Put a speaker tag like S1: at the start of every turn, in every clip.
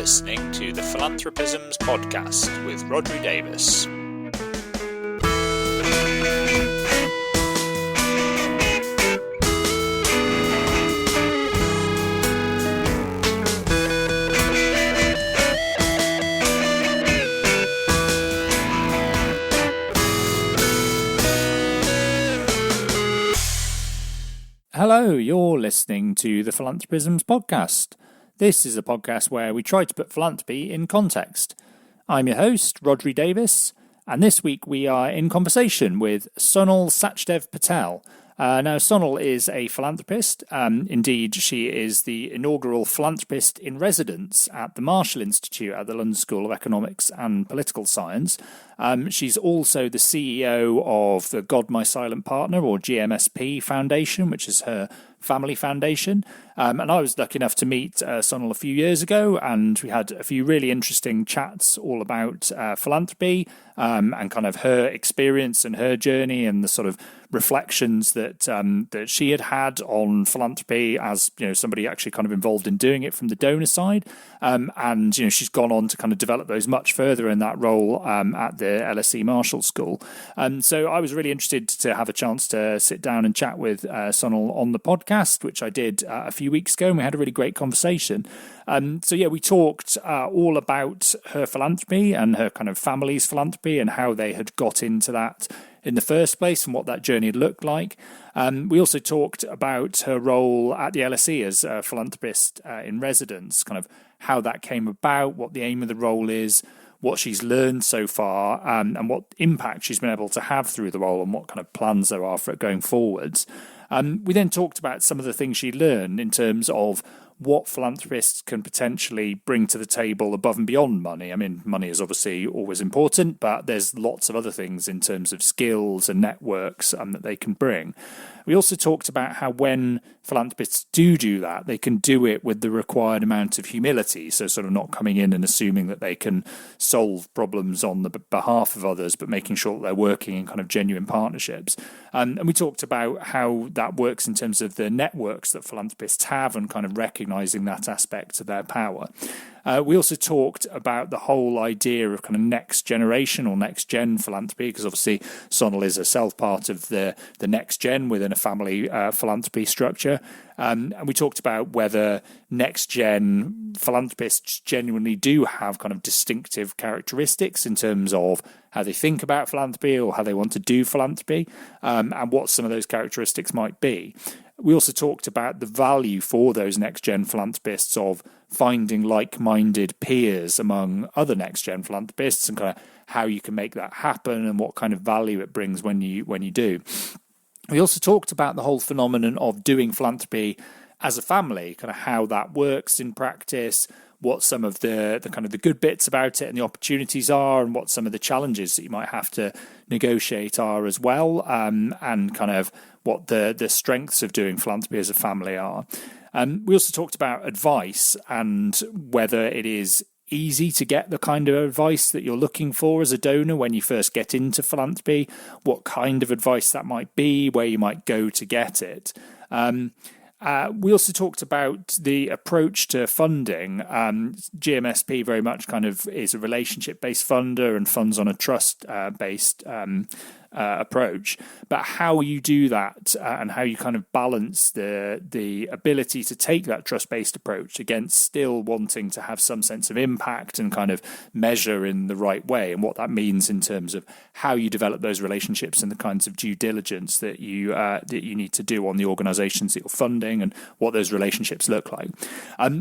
S1: listening to the Philanthropisms podcast with Rodri Davis. Hello, you're listening to the Philanthropisms podcast. This is a podcast where we try to put philanthropy in context. I'm your host, Rodri Davis, and this week we are in conversation with Sonal Sachdev Patel. Now, Sonal is a philanthropist. Indeed, she is the inaugural Philanthropist In Residence at the Marshall Institute at the London School of Economics and Political Science. She's also the CEO of the God My Silent Partner, or GMSP Foundation, which is her family foundation. And I was lucky enough to meet Sonal a few years ago, and we had a few really interesting chats all about philanthropy and kind of her experience and her journey and the sort of reflections that she had on philanthropy as, you know, somebody actually kind of involved in doing it from the donor side. And, you know, she's gone on to kind of develop those much further in that role at the LSE Marshall School. So I was really interested to have a chance to sit down and chat with Sonal on the podcast, which I did a few weeks ago, and we had a really great conversation. We talked all about her philanthropy and her kind of family's philanthropy and how they had got into that in the first place and what that journey had looked like. We also talked about her role at the LSE as a philanthropist in residence, kind of how that came about, what the aim of the role is, what she's learned so far, and what impact she's been able to have through the role and what kind of plans there are for it going forwards. We then talked about some of the things she learned in terms of what philanthropists can potentially bring to the table above and beyond money. I mean, money is obviously always important, but there's lots of other things in terms of skills and networks that they can bring. We also talked about how when philanthropists do that, they can do it with the required amount of humility. So sort of not coming in and assuming that they can solve problems on the behalf of others, but making sure that they're working in kind of genuine partnerships. And we talked about how that works in terms of the networks that philanthropists have and kind of recognizing that aspect of their power. We also talked about the whole idea of kind of next generation or next gen philanthropy, because obviously Sonal is herself part of the next gen within a family philanthropy structure. And we talked about whether next gen philanthropists genuinely do have kind of distinctive characteristics in terms of how they think about philanthropy or how they want to do philanthropy, and what some of those characteristics might be. We also talked about the value for those next-gen philanthropists of finding like-minded peers among other next-gen philanthropists and kind of how you can make that happen and what kind of value it brings when you do. We also talked about the whole phenomenon of doing philanthropy as a family, kind of how that works in practice, what some of the kind of the good bits about it and the opportunities are, and what some of the challenges that you might have to negotiate are as well, and kind of what the strengths of doing philanthropy as a family are. We also talked about advice and whether it is easy to get the kind of advice that you're looking for as a donor when you first get into philanthropy, what kind of advice that might be, where you might go to get it. We also talked about the approach to funding. GMSP very much kind of is a relationship-based funder and funds on a trust-based approach, but how you do that and how you kind of balance the ability to take that trust-based approach against still wanting to have some sense of impact and kind of measure in the right way, and what that means in terms of how you develop those relationships and the kinds of due diligence that you need to do on the organizations that you're funding and what those relationships look like.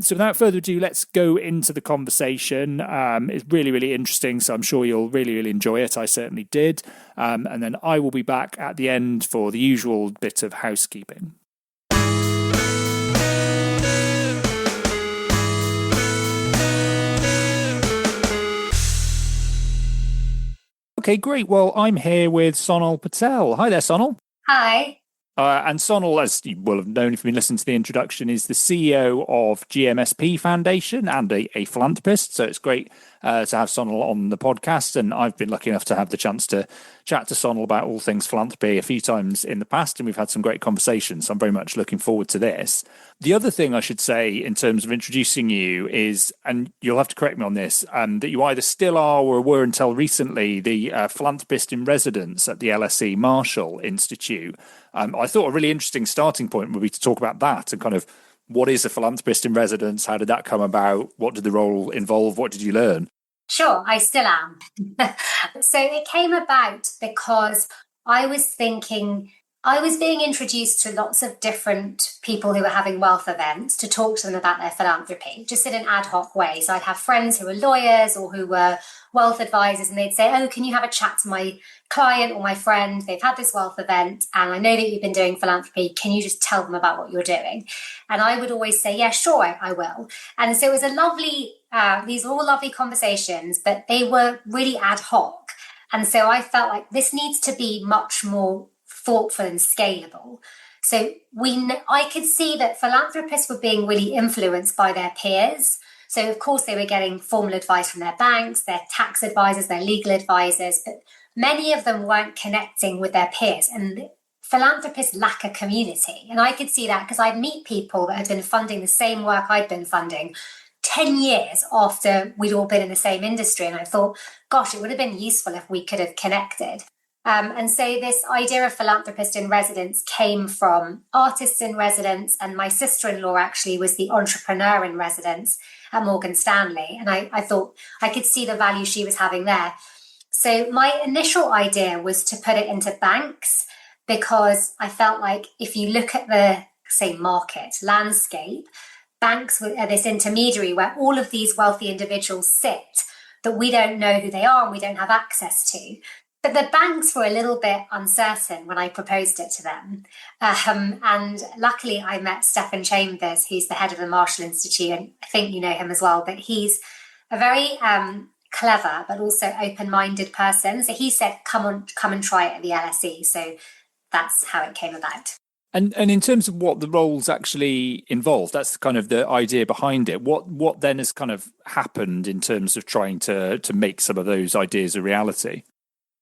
S1: So without further ado, let's go into the conversation. It's really, really interesting, so I'm sure you'll really, really enjoy it. I certainly did. And then I will be back at the end for the usual bit of housekeeping. Okay, great. Well, I'm here with Sonal Patel. Hi there, Sonal.
S2: Hi.
S1: And Sonal, as you will have known if you've been listening to the introduction, is the CEO of GMSP Foundation and a philanthropist. So it's great to have Sonal on the podcast, and I've been lucky enough to have the chance to chat to Sonal about all things philanthropy a few times in the past, and we've had some great conversations. So I'm very much looking forward to this. The other thing I should say in terms of introducing you is, and you'll have to correct me on this, that you either still are or were until recently the Philanthropist In Residence at the LSE Marshall Institute. I thought a really interesting starting point would be to talk about that and kind of what is a philanthropist in residence? How did that come about? What did the role involve? What did you learn?
S2: Sure, I still am. So it came about because I was being introduced to lots of different people who were having wealth events to talk to them about their philanthropy, just in an ad hoc way. So I'd have friends who were lawyers or who were wealth advisors, and they'd say, oh, can you have a chat to my client or my friend? They've had this wealth event, and I know that you've been doing philanthropy. Can you just tell them about what you're doing? And I would always say, yeah, sure, I will. And so it was a lovely, these were all lovely conversations, but they were really ad hoc. And so I felt like this needs to be much more thoughtful and scalable. So I could see that philanthropists were being really influenced by their peers. So of course they were getting formal advice from their banks, their tax advisors, their legal advisors, but many of them weren't connecting with their peers. And philanthropists lack a community. And I could see that because I'd meet people that had been funding the same work I'd been funding 10 years after we'd all been in the same industry. And I thought, gosh, it would have been useful if we could have connected. And so this idea of philanthropist in residence came from artists in residence, and my sister-in-law actually was the entrepreneur in residence at Morgan Stanley. And I thought I could see the value she was having there. So my initial idea was to put it into banks, because I felt like if you look at the, say, market landscape, banks are this intermediary where all of these wealthy individuals sit that we don't know who they are and we don't have access to. But the banks were a little bit uncertain when I proposed it to them. And luckily I met Stephen Chambers, who's the head of the Marshall Institute, and I think you know him as well, but he's a very clever but also open-minded person. So he said, come and try it at the LSE. So that's how it came about.
S1: And in terms of what the roles actually involved, that's kind of the idea behind it. What then has kind of happened in terms of trying to make some of those ideas a reality?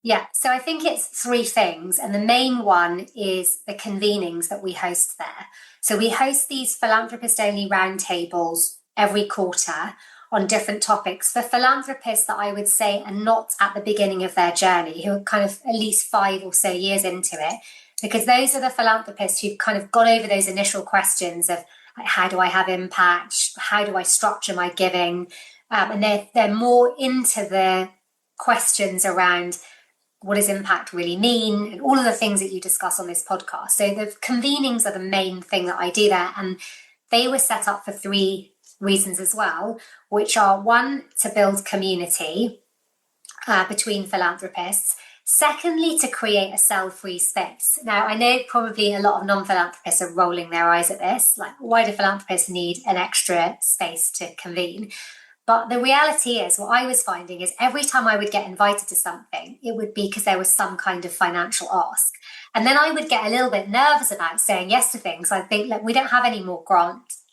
S2: Yeah, so I think it's three things. And the main one is the convenings that we host there. So we host these philanthropist-only roundtables every quarter on different topics for philanthropists that I would say are not at the beginning of their journey, who are kind of at least 5 or so years into it, because those are the philanthropists who've kind of got over those initial questions of like, how do I have impact? How do I structure my giving? And they're more into the questions around what does impact really mean, and all of the things that you discuss on this podcast. So the convenings are the main thing that I do there, and they were set up for 3 reasons as well, which are 1, to build community between philanthropists. Secondly, to create a sell-free space. Now, I know probably a lot of non-philanthropists are rolling their eyes at this, like, why do philanthropists need an extra space to convene? But the reality is, what I was finding is every time I would get invited to something, it would be because there was some kind of financial ask. And then I would get a little bit nervous about saying yes to things. I think, look, we don't have any more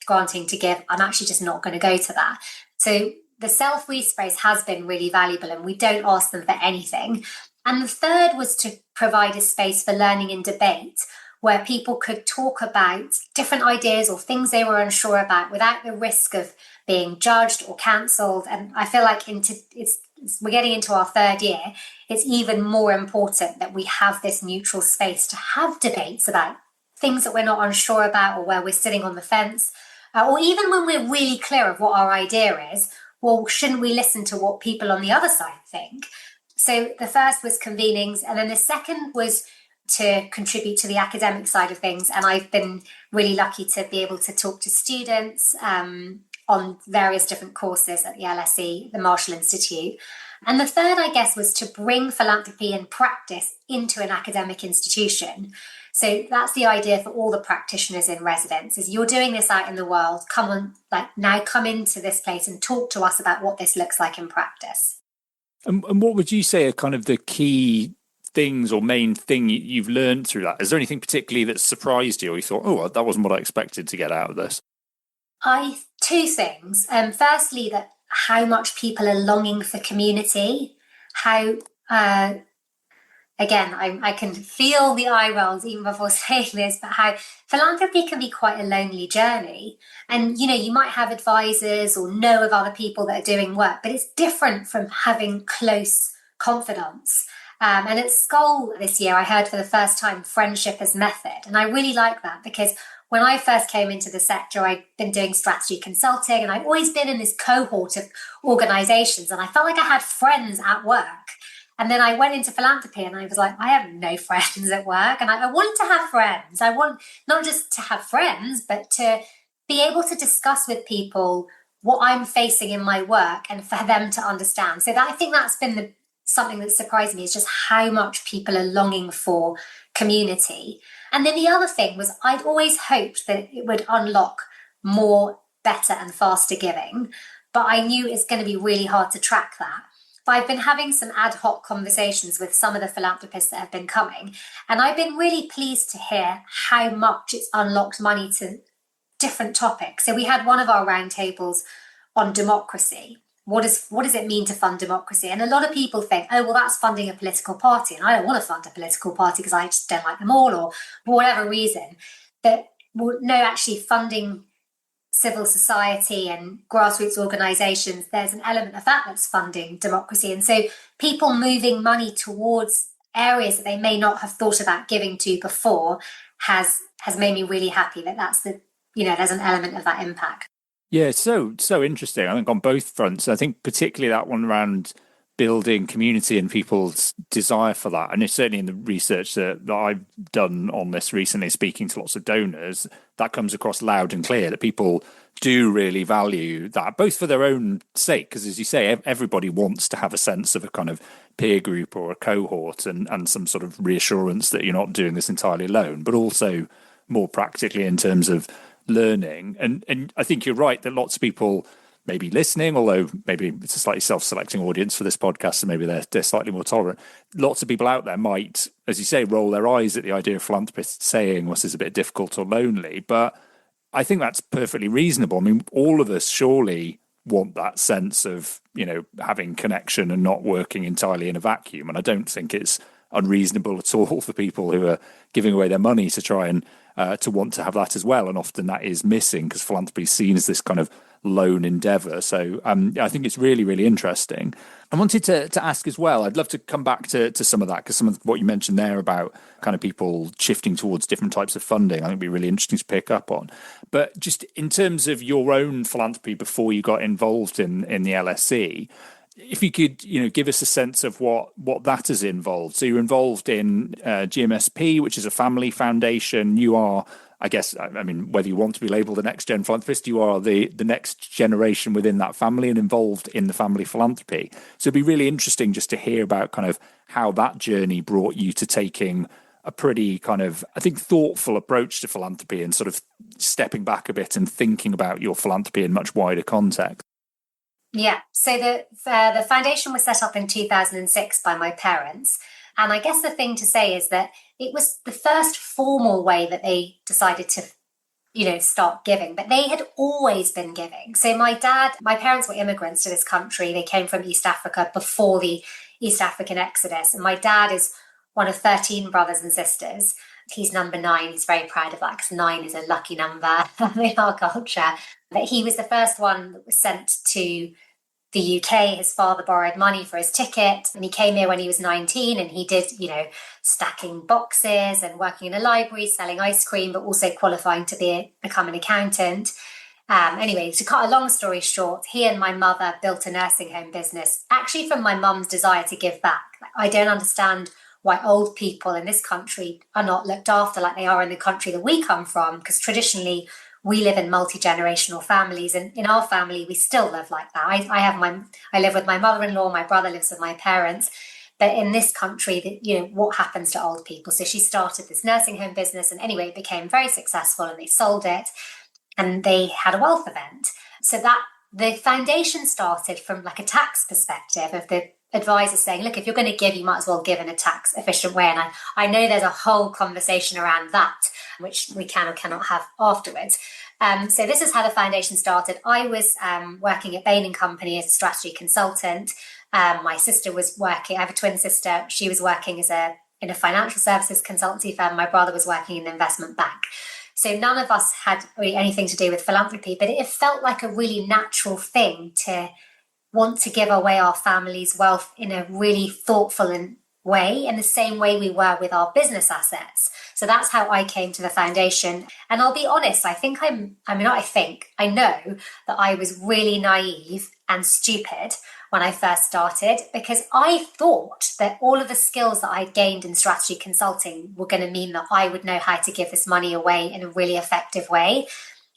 S2: granting to give. I'm actually just not going to go to that. So the sell-free space has been really valuable, and we don't ask them for anything. And the third was to provide a space for learning and debate, where people could talk about different ideas or things they were unsure about without the risk of being judged or cancelled. And I feel like we're getting into our 3rd year. It's even more important that we have this neutral space to have debates about things that we're not unsure about, or where we're sitting on the fence, or even when we're really clear of what our idea is. Well, shouldn't we listen to what people on the other side think? So the first was convenings, and then the second was to contribute to the academic side of things. And I've been really lucky to be able to talk to students on various different courses at the LSE, the Marshall Institute. And the third, I guess, was to bring philanthropy and practice into an academic institution. So that's the idea for all the practitioners in residence, is you're doing this out in the world. Come into this place and talk to us about what this looks like in practice.
S1: And what would you say are kind of the key things or main thing you've learned through that? Is there anything particularly that surprised you, or you thought, oh, that wasn't what I expected to get out of this?
S2: 2 things. Firstly, that how much people are longing for community, how, again, I can feel the eye rolls even before saying this, but how philanthropy can be quite a lonely journey. And, you might have advisors or know of other people that are doing work, but it's different from having close confidants. And at Skull this year, I heard for the first time friendship as method. And I really like that because when I first came into the sector, I'd been doing strategy consulting and I'd always been in this cohort of organizations. And I felt like I had friends at work. And then I went into philanthropy and I was like, I have no friends at work. And I wanted to have friends. I want not just to have friends, but to be able to discuss with people what I'm facing in my work and for them to understand. So I think that's been something that surprised me, is just how much people are longing for community. And then the other thing was I'd always hoped that it would unlock more, better and faster giving, but I knew it's going to be really hard to track that. But I've been having some ad hoc conversations with some of the philanthropists that have been coming, and I've been really pleased to hear how much it's unlocked money to different topics. So we had one of our roundtables on democracy. What does it mean to fund democracy? And a lot of people think, oh, well, that's funding a political party. And I don't want to fund a political party because I just don't like them all, or for whatever reason. But no, actually funding civil society and grassroots organisations, there's an element of that that's funding democracy. And so people moving money towards areas that they may not have thought about giving to before has made me really happy that that's there's an element of that impact.
S1: Yeah, so interesting. I think on both fronts. I think particularly that one around building community and people's desire for that. And it's certainly in the research that I've done on this recently, speaking to lots of donors, that comes across loud and clear that people do really value that, both for their own sake, because as you say, everybody wants to have a sense of a kind of peer group or a cohort and some sort of reassurance that you're not doing this entirely alone, but also more practically in terms of learning. And I think you're right that lots of people may be listening, although maybe it's a slightly self-selecting audience for this podcast, so maybe they're slightly more tolerant. Lots of people out there might, as you say, roll their eyes at the idea of philanthropists saying this is a bit difficult or lonely, but I think that's perfectly reasonable. I mean, all of us surely want that sense of, having connection and not working entirely in a vacuum. And I don't think it's unreasonable at all for people who are giving away their money to try and to want to have that as well. And often that is missing because philanthropy is seen as this kind of lone endeavour. So I think it's really, really interesting. I wanted to ask as well, I'd love to come back to some of that, because some of what you mentioned there about kind of people shifting towards different types of funding, I think would be really interesting to pick up on. But just in terms of your own philanthropy before you got involved in the LSE, if you could, give us a sense of what that has involved. So you're involved in GMSP, which is a family foundation. You are, I guess, I mean, whether you want to be labelled the next gen philanthropist, you are the next generation within that family and involved in the family philanthropy. So it'd be really interesting just to hear about kind of how that journey brought you to taking a pretty kind of, I think, thoughtful approach to philanthropy and sort of stepping back a bit and thinking about your philanthropy in much wider context.
S2: Yeah, so the foundation was set up in 2006 by my parents. And I guess the thing to say is that it was the first formal way that they decided to, start giving. But they had always been giving. So my parents were immigrants to this country. They came from East Africa before the East African exodus. And my dad is one of 13 brothers and sisters. He's number 9. He's very proud of that because 9 is a lucky number in our culture. But he was the first one that was sent to the UK. His father borrowed money for his ticket and he came here when he was 19 and he did, stacking boxes and working in a library, selling ice cream, but also qualifying to become an accountant. Anyway, to cut a long story short, he and my mother built a nursing home business, actually from my mum's desire to give back. I don't understand why old people in this country are not looked after like they are in the country that we come from, because traditionally we live in multi-generational families, and in our family, we still live like that. I live with my mother-in-law, my brother lives with my parents, but in this country, what happens to old people? So she started this nursing home business, and anyway, it became very successful, and they sold it, and they had a wealth event. So that the foundation started from like a tax perspective of the advisors saying, look, if you're going to give, you might as well give in a tax efficient way. And I know there's a whole conversation around that, which we can or cannot have afterwards. So this is how the foundation started. I was working at Bain & Company as a strategy consultant. My sister was working, I have a twin sister, she was working in a financial services consultancy firm. My brother was working in an investment bank. So none of us had really anything to do with philanthropy, but it felt like a really natural thing to want to give away our family's wealth in a really thoughtful way, in the same way we were with our business assets. So that's how I came to the foundation. And I'll be honest, I know that I was really naive and stupid when I first started, because I thought that all of the skills that I'd gained in strategy consulting were going to mean that I would know how to give this money away in a really effective way.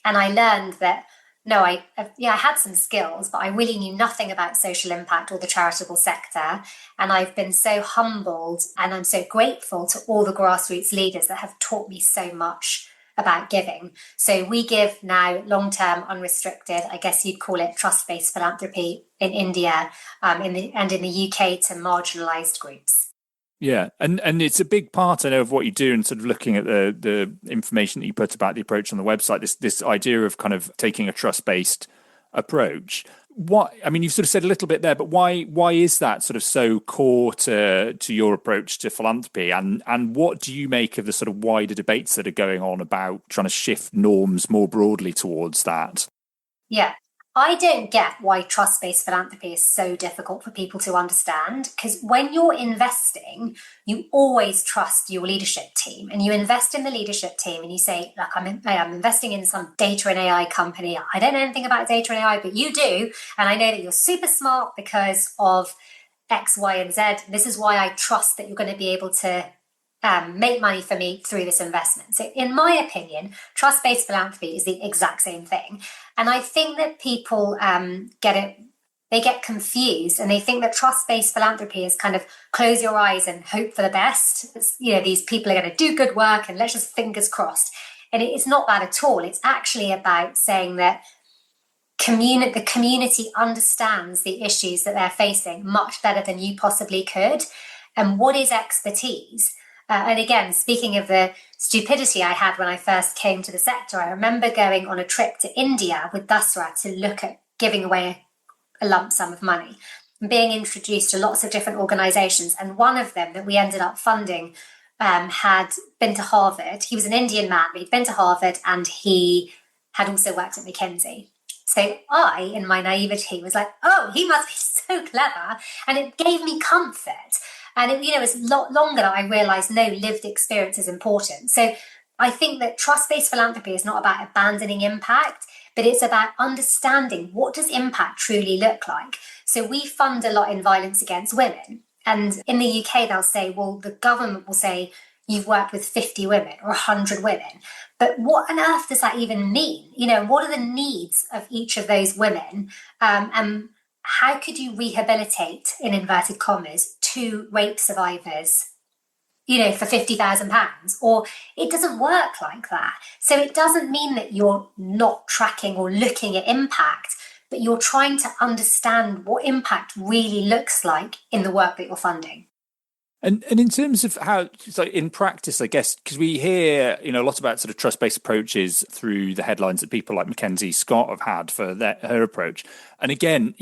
S2: And I learned that no, I had some skills, but I really knew nothing about social impact or the charitable sector. And I've been so humbled, and I'm so grateful to all the grassroots leaders that have taught me so much about giving. So we give now long-term, unrestricted, I guess you'd call it trust-based philanthropy in India and in the UK to marginalised groups.
S1: Yeah, and it's a big part, I know, of what you do, and sort of looking at the information that you put about the approach on the website, this idea of kind of taking a trust-based approach. You've sort of said a little bit there, but why is that sort of so core to your approach to philanthropy? And what do you make of the sort of wider debates that are going on about trying to shift norms more broadly towards that?
S2: Yeah. I don't get why trust-based philanthropy is so difficult for people to understand, because when you're investing, you always trust your leadership team, and you invest in the leadership team and you say, look, I'm investing in some data and AI company. I don't know anything about data and AI, but you do. And I know that you're super smart because of X, Y, and Z. This is why I trust that you're going to be able to make money for me through this investment. So in my opinion, trust-based philanthropy is the exact same thing. And I think that people they get confused, and they think that trust-based philanthropy is kind of close your eyes and hope for the best. These people are going to do good work and let's just fingers crossed. And it's not that at all. It's actually about saying that the community understands the issues that they're facing much better than you possibly could. And what is expertise? And again, speaking of the stupidity I had when I first came to the sector, I remember going on a trip to India with Dasra to look at giving away a lump sum of money and being introduced to lots of different organisations. And one of them that we ended up funding had been to Harvard. He was an Indian man, but he'd been to Harvard, and he had also worked at McKinsey. So I, in my naivety, was like, oh, he must be so clever. And it gave me comfort. And it was a lot longer that I realised, no, lived experience is important. So I think that trust-based philanthropy is not about abandoning impact, but it's about understanding, what does impact truly look like? So we fund a lot in violence against women. And in the UK, they'll say, well, the government will say, you've worked with 50 women or 100 women. But what on earth does that even mean? What are the needs of each of those women? And how could you rehabilitate, in inverted commas, 2 rape survivors, for £50,000? Or it doesn't work like that. So it doesn't mean that you're not tracking or looking at impact, but you're trying to understand what impact really looks like in the work that you're funding.
S1: And in terms of how, so in practice, I guess, because we hear, a lot about sort of trust-based approaches through the headlines that people like Mackenzie Scott have had for her approach. And again,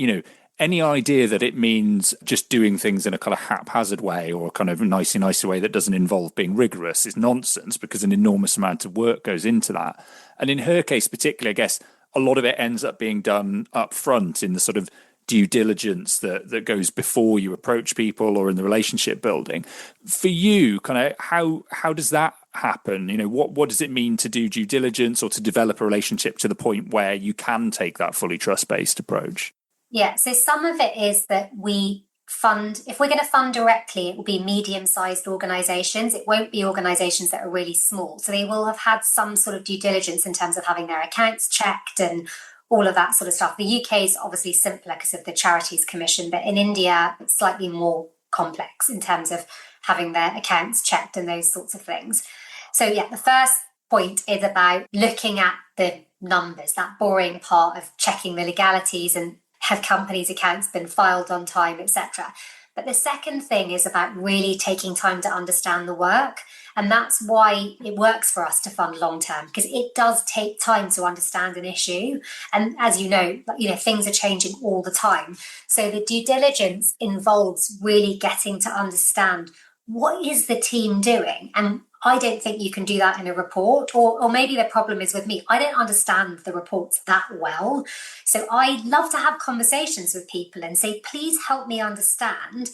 S1: any idea that it means just doing things in a kind of haphazard way or kind of nicey way that doesn't involve being rigorous is nonsense, because an enormous amount of work goes into that. And in her case particularly, I guess a lot of it ends up being done up front in the sort of due diligence that goes before you approach people or in the relationship building. For you, kind of how does that happen? What does it mean to do due diligence or to develop a relationship to the point where you can take that fully trust-based approach?
S2: Yeah, so some of it is that we fund, if we're going to fund directly, it will be medium-sized organisations. It won't be organisations that are really small. So they will have had some sort of due diligence in terms of having their accounts checked and all of that sort of stuff. The UK is obviously simpler because of the Charities Commission, but in India, it's slightly more complex in terms of having their accounts checked and those sorts of things. So yeah, the first point is about looking at the numbers, that boring part of checking the legalities and have companies' accounts been filed on time, etc. But the second thing is about really taking time to understand the work. And that's why it works for us to fund long term, because it does take time to understand an issue. And as you know, things are changing all the time. So the due diligence involves really getting to understand what is the team doing. And I don't think you can do that in a report, or maybe the problem is with me. I don't understand the reports that well. So I love to have conversations with people and say, please help me understand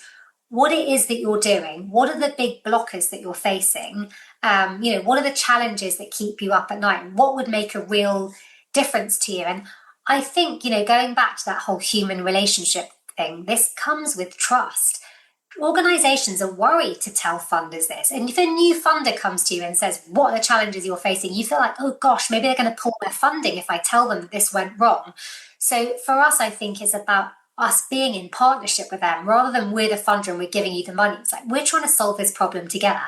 S2: what it is that you're doing. What are the big blockers that you're facing? What are the challenges that keep you up at night? What would make a real difference to you? And I think, going back to that whole human relationship thing, this comes with trust. Organizations are worried to tell funders this. And if a new funder comes to you and says, what are the challenges you're facing? You feel like, oh gosh, maybe they're going to pull their funding if I tell them that this went wrong. So for us, I think it's about us being in partnership with them rather than we're the funder and we're giving you the money. It's like, we're trying to solve this problem together.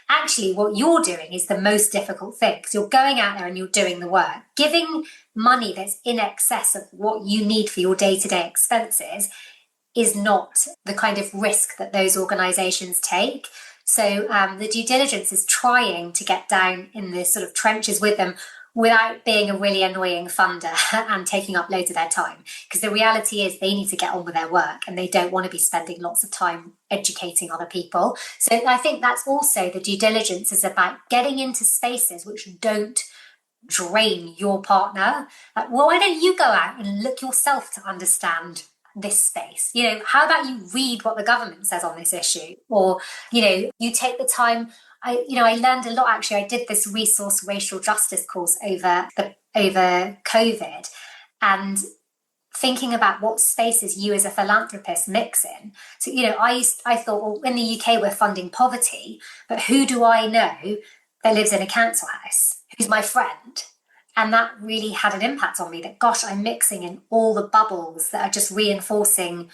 S2: Actually, what you're doing is the most difficult thing, because you're going out there and you're doing the work. Giving money that's in excess of what you need for your day-to-day expenses is not the kind of risk that those organisations take. So the due diligence is trying to get down in the sort of trenches with them without being a really annoying funder and taking up loads of their time. Because the reality is they need to get on with their work and they don't want to be spending lots of time educating other people. So I think that's also the due diligence is about getting into spaces which don't drain your partner. Like, well, why don't you go out and look yourself to understand this space? How about you read what the government says on this issue? Or, you take the time. I learned a lot, actually. I did this resource racial justice course over COVID, and thinking about what spaces you as a philanthropist mix in. So, I thought, well, in the UK, we're funding poverty, but who do I know that lives in a council house? Who's my friend? And that really had an impact on me that, gosh, I'm mixing in all the bubbles that are just reinforcing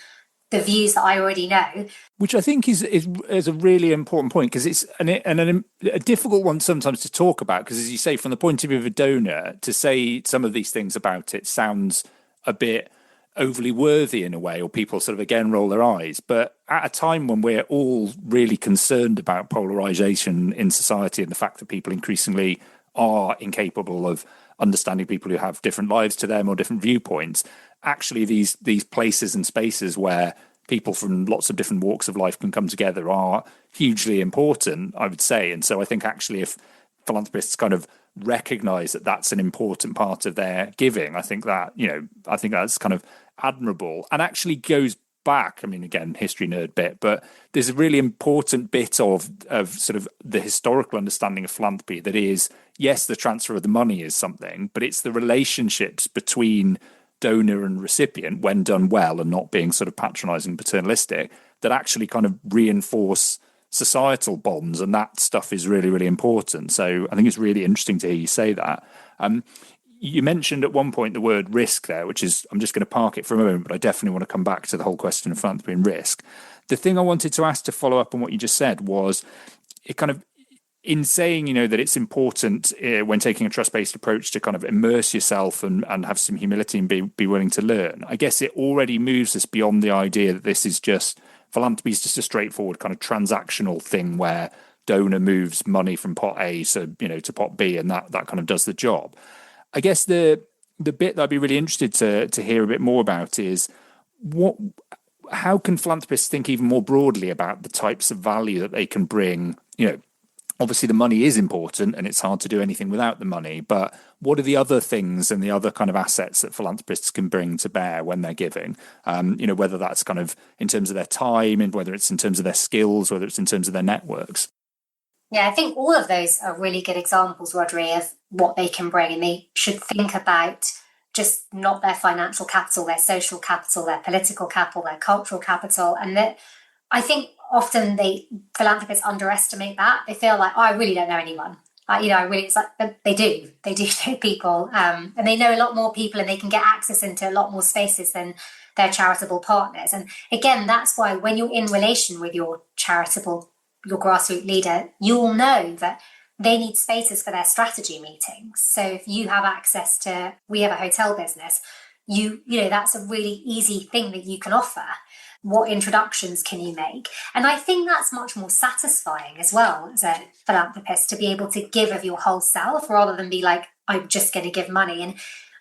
S2: the views that I already know.
S1: Which I think is a really important point, because it's a difficult one sometimes to talk about, because as you say, from the point of view of a donor, to say some of these things about it sounds a bit overly worthy in a way, or people sort of again roll their eyes. But at a time when we're all really concerned about polarization in society and the fact that people increasingly are incapable of understanding people who have different lives to them or different viewpoints, actually these places and spaces where people from lots of different walks of life can come together are hugely important, I would say. And so I think actually if philanthropists kind of recognize that that's an important part of their giving, I think that's kind of admirable, and actually goes back, I mean, again, history nerd bit, but there's a really important bit of sort of the historical understanding of philanthropy that is, yes, the transfer of the money is something, but it's the relationships between donor and recipient, when done well and not being sort of patronizing, paternalistic, that actually kind of reinforce societal bonds, and that stuff is really, really important. So I think it's really interesting to hear you say that. You mentioned at one point the word risk there, which is, I'm just going to park it for a moment, but I definitely want to come back to the whole question of philanthropy and risk. The thing I wanted to ask to follow up on what you just said was, it kind of, in saying, that it's important when taking a trust-based approach to kind of immerse yourself and have some humility and be willing to learn, I guess it already moves us beyond the idea that this is just, philanthropy is just a straightforward kind of transactional thing where donor moves money from pot A to pot B, and that kind of does the job. I guess the bit that I'd be really interested to hear a bit more about is how can philanthropists think even more broadly about the types of value that they can bring? Obviously the money is important and it's hard to do anything without the money, but what are the other things and the other kind of assets that philanthropists can bring to bear when they're giving? Whether that's kind of in terms of their time, and whether it's in terms of their skills, whether it's in terms of their networks.
S2: Yeah, I think all of those are really good examples, Rodri, of what they can bring, and they should think about just not their financial capital, their social capital, their political capital, their cultural capital. And that, I think often philanthropists underestimate that. They feel like, oh, I really don't know anyone. It's like, they do know people, and they know a lot more people, and they can get access into a lot more spaces than their charitable partners. And again, that's why when you're in relation with your grassroots leader, you will know that they need spaces for their strategy meetings. So if you have access to, we have a hotel business, that's a really easy thing that you can offer. what introductions can you make? And I think that's much more satisfying as well as a philanthropist, to be able to give of your whole self rather than be like, I'm just going to give money. And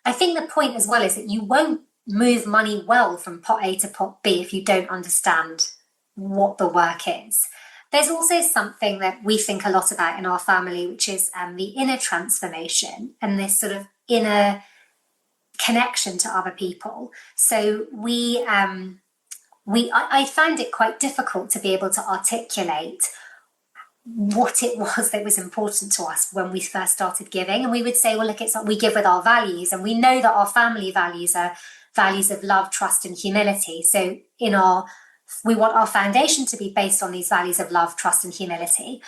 S2: I think the point as well is that you won't move money well from pot A to pot B if you don't understand what the work is. There's also something that we think a lot about in our family, which is the inner transformation and this sort of inner connection to other people. So I found it quite difficult to be able to articulate what it was that was important to us when we first started giving. And we would say, well, look, it's like we give with our values, and we know that our family values are values of love, trust, and humility. So we want our foundation to be based on these values of love, trust, and humility.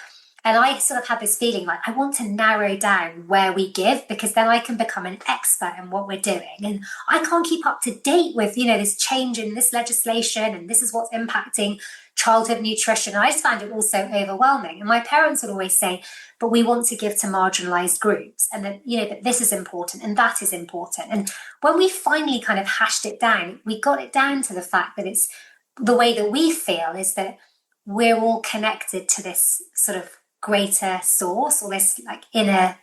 S2: And I sort of had this feeling like I want to narrow down where we give, because then I can become an expert in what we're doing. And I can't keep up to date with, this change in this legislation, and this is what's impacting childhood nutrition. And I just found it all so overwhelming. And my parents would always say, but we want to give to marginalized groups, and that, that this is important and that is important. And when we finally kind of hashed it down, we got it down to the fact that it's the way that we feel is that we're all connected to this sort of greater source, or this like inner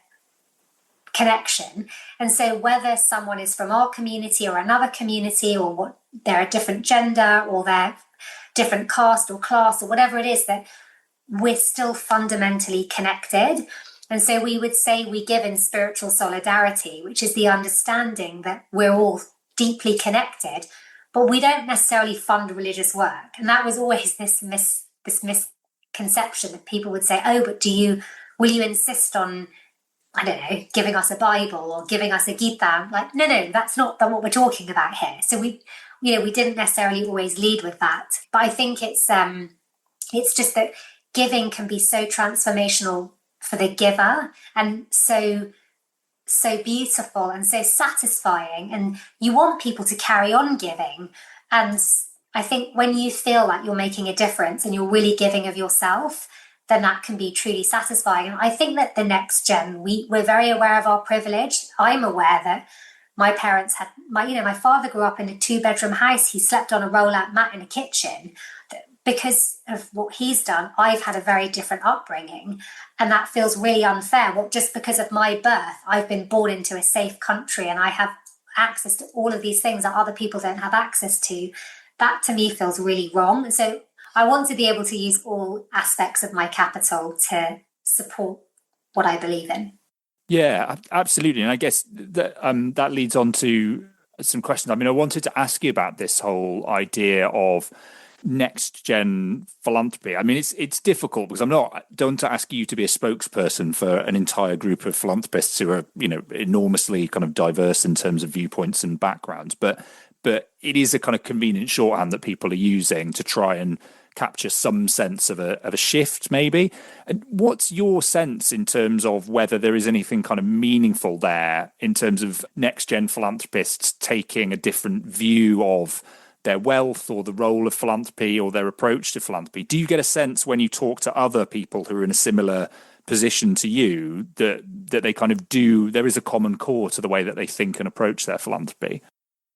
S2: connection. And so whether someone is from our community or another community, or what they're a different gender, or they're different caste or class, or whatever it is, that we're still fundamentally connected. And so we would say we give in spiritual solidarity, which is the understanding that we're all deeply connected, but we don't necessarily fund religious work. And that was always this misconception that people would say, oh, but will you insist on, I don't know, giving us a Bible or giving us a Gita? Like, no, that's not what we're talking about here. So we didn't necessarily always lead with that. But I think it's just that giving can be so transformational for the giver, and so beautiful and so satisfying, and you want people to carry on giving. And I think when you feel like you're making a difference and you're really giving of yourself, then that can be truly satisfying. And I think that the next gen, we're very aware of our privilege. I'm aware that my parents had, my father grew up in a 2-bedroom house. He slept on a roll-out mat in a kitchen. Because of what he's done, I've had a very different upbringing, and that feels really unfair. Well, just because of my birth, I've been born into a safe country and I have access to all of these things that other people don't have access to. That to me feels really wrong. And so I want to be able to use all aspects of my capital to support what I believe in.
S1: Yeah, absolutely. And I guess that leads on to some questions. I mean, I wanted to ask you about this whole idea of next gen philanthropy. I mean, it's difficult because don't want to ask you to be a spokesperson for an entire group of philanthropists who are, enormously kind of diverse in terms of viewpoints and backgrounds, but it is a kind of convenient shorthand that people are using to try and capture some sense of a shift, maybe. And what's your sense in terms of whether there is anything kind of meaningful there in terms of next gen philanthropists taking a different view of their wealth or the role of philanthropy or their approach to philanthropy? Do you get a sense when you talk to other people who are in a similar position to you that they kind of there is a common core to the way that they think and approach their philanthropy?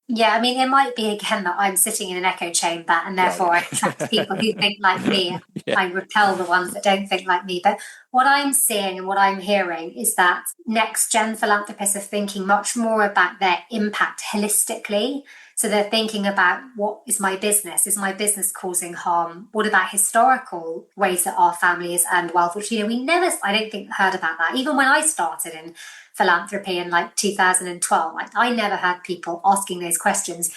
S2: Yeah, I mean, it might be again that I'm sitting in an echo chamber and therefore I attract people who think like me. Yeah. I repel the ones that don't think like me. But what I'm seeing and what I'm hearing is that next gen philanthropists are thinking much more about their impact holistically. So they're thinking about, what is my business? Is my business causing harm? What about historical ways that our family has earned wealth? Which, we never, I don't think, heard about that. Even when I started in philanthropy in 2012, I never had people asking those questions.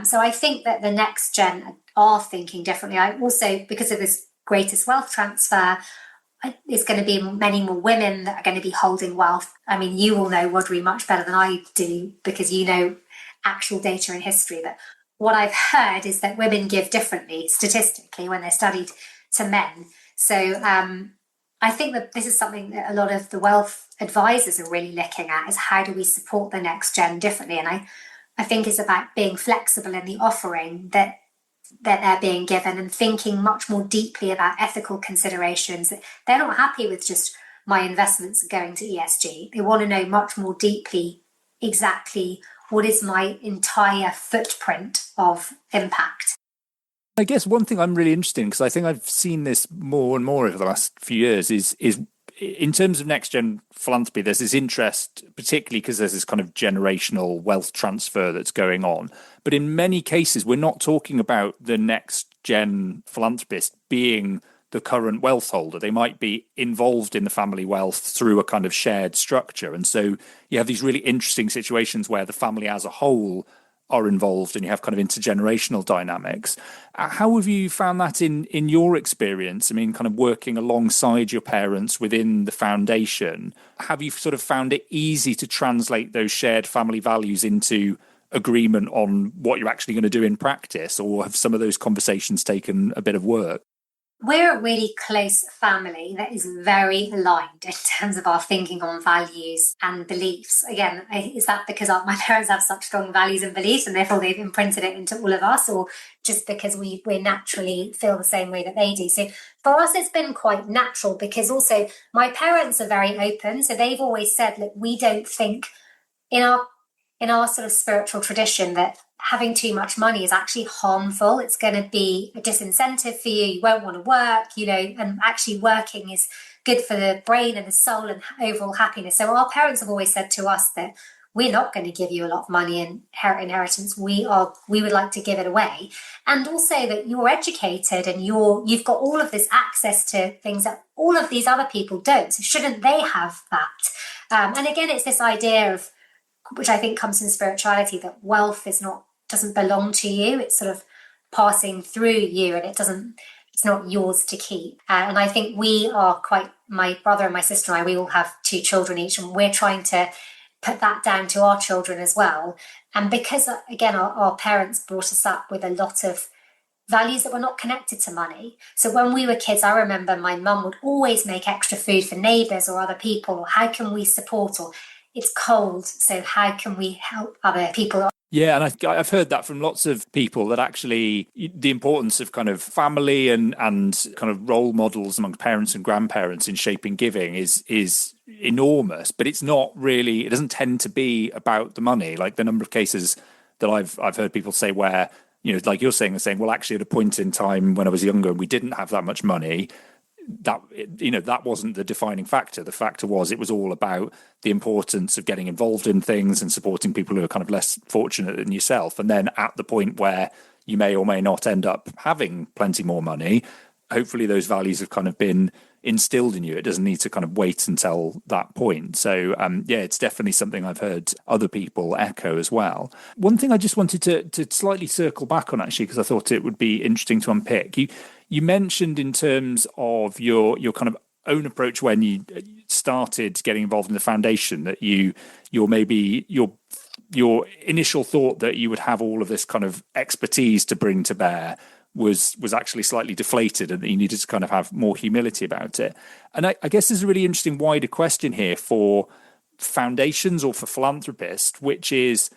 S2: So I think that the next gen are thinking differently. I also, because of this greatest wealth transfer, there's going to be many more women that are going to be holding wealth. I mean, you will know, Rodri, much better than I do, because you know actual data and history. But what I've heard is that women give differently statistically when they're studied to men. So I think that this is something that a lot of the wealth advisors are really looking at, is how do we support the next gen differently? And I think it's about being flexible in the offering that they're being given, and thinking much more deeply about ethical considerations. They're not happy with just my investments going to ESG. They want to know much more deeply exactly what is my entire footprint of impact.
S1: I guess one thing I'm really interested in, because I think I've seen this more and more over the last few years, is in terms of next gen philanthropy, there's this interest, particularly because there's this kind of generational wealth transfer that's going on. But in many cases, we're not talking about the next gen philanthropist being the current wealth holder. They might be involved in the family wealth through a kind of shared structure. And so you have these really interesting situations where the family as a whole are involved and you have kind of intergenerational dynamics. How have you found that in your experience? I mean, kind of working alongside your parents within the foundation, have you sort of found it easy to translate those shared family values into agreement on what you're actually going to do in practice, or have some of those conversations taken a bit of work?
S2: We're a really close family that is very aligned in terms of our thinking on values and beliefs. Again, is that because my parents have such strong values and beliefs and therefore they've imprinted it into all of us, or just because we naturally feel the same way that they do? So for us, it's been quite natural, because also my parents are very open. So they've always said, look, we don't think in our sort of spiritual tradition that having too much money is actually harmful. It's going to be a disincentive for you. You won't want to work, and actually working is good for the brain and the soul and overall happiness. So our parents have always said to us that we're not going to give you a lot of money in inheritance. We would like to give it away. And also that you're educated and you've got all of this access to things that all of these other people don't. So shouldn't they have that? And again, it's this idea of, which I think comes from spirituality, that wealth doesn't belong to you. It's sort of passing through you, and it's not yours to keep. And I think we are my brother and my sister and I, we all have 2 children each, and we're trying to put that down to our children as well. And because, again, our parents brought us up with a lot of values that were not connected to money. So when we were kids, I remember my mum would always make extra food for neighbours or other people, or how can we support, or it's cold, so how can we help other people?
S1: Yeah, and I've heard that from lots of people, that actually the importance of kind of family and kind of role models among parents and grandparents in shaping giving is enormous, but it doesn't tend to be about the money. Like the number of cases that I've heard people say where, like you're saying, well, actually at a point in time when I was younger, we didn't have that much money. That wasn't the defining factor. The factor was it was all about the importance of getting involved in things and supporting people who are kind of less fortunate than yourself. And then at the point where you may or may not end up having plenty more money, hopefully those values have kind of been instilled in you. It doesn't need to kind of wait until that point. So it's definitely something I've heard other people echo as well. One thing I just wanted to slightly circle back on, actually, because I thought it would be interesting to unpick. You mentioned in terms of your kind of own approach when you started getting involved in the foundation, that your initial thought that you would have all of this kind of expertise to bring to bear was actually slightly deflated, and that you needed to kind of have more humility about it. And I guess there's a really interesting wider question here for foundations or for philanthropists, which is,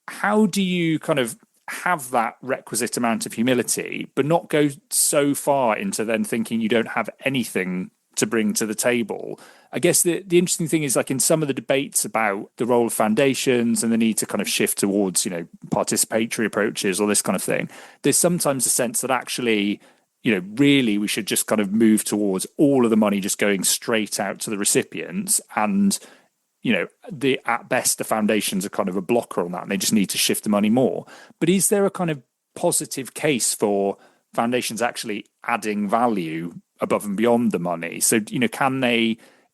S1: how do you kind of have that requisite amount of humility, but not go so far into then thinking you don't have anything to bring to the table? I guess the interesting thing is, like in some of the debates about the role of foundations and the need to kind of shift towards, participatory approaches or this kind of thing, there's sometimes a sense that actually, really we should just kind of move towards all of the money just going straight out to the recipients. And at best, the foundations are kind of a blocker on that, and they just need to shift the money more. But is there a kind of positive case for foundations actually adding value above and beyond the money? So,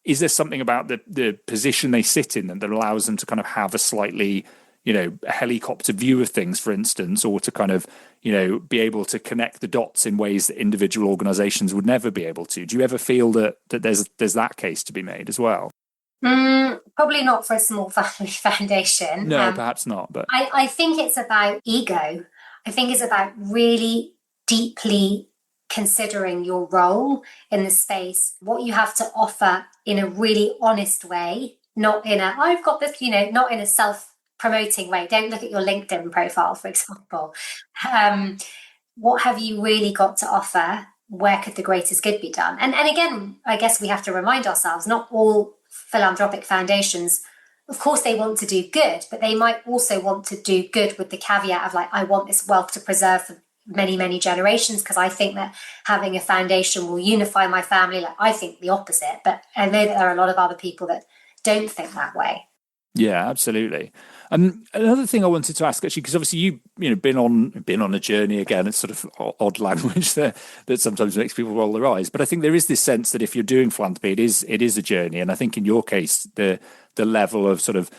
S1: is there something about the position they sit in that allows them to kind of have a slightly, a helicopter view of things, for instance, or to kind of, be able to connect the dots in ways that individual organizations would never be able to? Do you ever feel that there's that case to be made as well?
S2: Probably not for a small family foundation.
S1: No, perhaps not. But
S2: I think it's about ego. I think it's about really deeply considering your role in the space, what you have to offer in a really honest way, not in a, I've got this, not in a self-promoting way. Don't look at your LinkedIn profile, for example. What have you really got to offer? Where could the greatest good be done? And again, I guess we have to remind ourselves, not all philanthropic foundations, of course they want to do good, but they might also want to do good with the caveat of, like, I want this wealth to preserve many, many generations, because I think that having a foundation will unify my family. Like, I think the opposite, but I know that there are a lot of other people that don't think that way.
S1: Yeah, absolutely. Another thing I wanted to ask, actually, because obviously you've been on a journey. Again, it's sort of odd language that sometimes makes people roll their eyes. But I think there is this sense that if you're doing philanthropy, it is a journey. And I think in your case, the level of sort of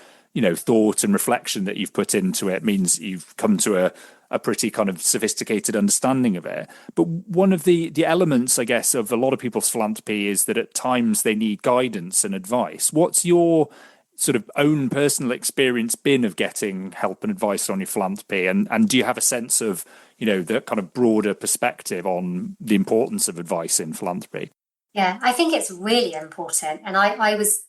S1: thought and reflection that you've put into it means you've come to a pretty kind of sophisticated understanding of it. But one of the elements, I guess, of a lot of people's philanthropy is that at times they need guidance and advice. What's your sort of own personal experience been of getting help and advice on your philanthropy? And do you have a sense of, the kind of broader perspective on the importance of advice in philanthropy?
S2: Yeah, I think it's really important. And I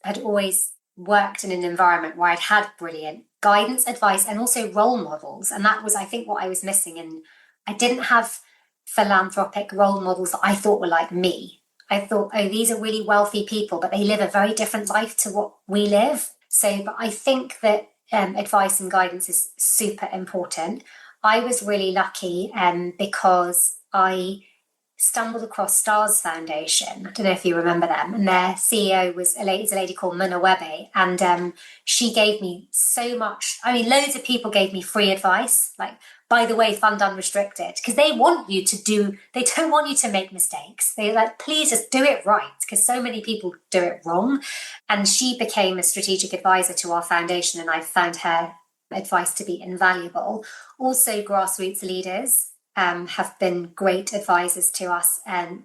S2: had always worked in an environment where I'd had brilliant guidance, advice, and also role models. And that was, I think, what I was missing. And I didn't have philanthropic role models that I thought were like me. I thought, oh, these are really wealthy people, but they live a very different life to what we live. So, but I think that advice and guidance is super important. I was really lucky because I stumbled across Stars Foundation. I don't know if you remember them. And their CEO is a lady called Muna Webe. And she gave me so much. I mean, loads of people gave me free advice, like, by the way, fund unrestricted, because they don't want you to make mistakes. They're like, please just do it right, because so many people do it wrong. And she became a strategic advisor to our foundation, and I found her advice to be invaluable. Also, grassroots leaders have been great advisors to us. And